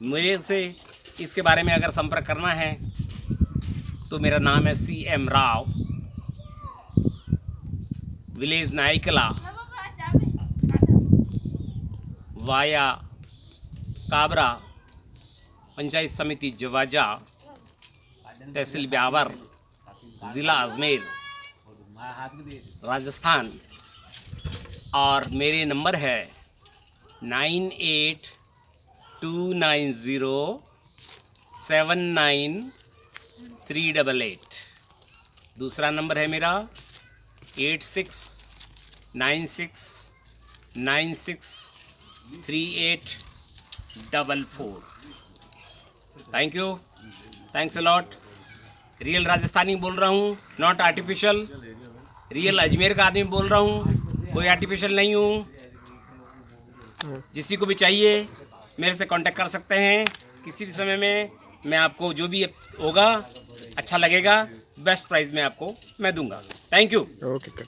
मेरे से इसके बारे में अगर संपर्क करना है तो मेरा नाम है CM Rao, village Naikala, via Kabra, panchayat समिति जवाजा, तहसील ब्यावर, ज़िला अजमेर, राजस्थान। और मेरे नंबर है 9829079388। दूसरा नंबर है मेरा 8696963844। Thank you, thanks a lot. Real Rajasthani बोल रहा हूँ, नॉट आर्टिफिशियल। रियल अजमेर का आदमी बोल रहा हूँ, कोई आर्टिफिशियल नहीं हूँ। जिसी को भी चाहिए मेरे से कांटेक्ट कर सकते हैं किसी भी समय में। मैं आपको जो भी होगा अच्छा लगेगा, बेस्ट प्राइस में आपको मैं दूंगा। Thank you. ओके।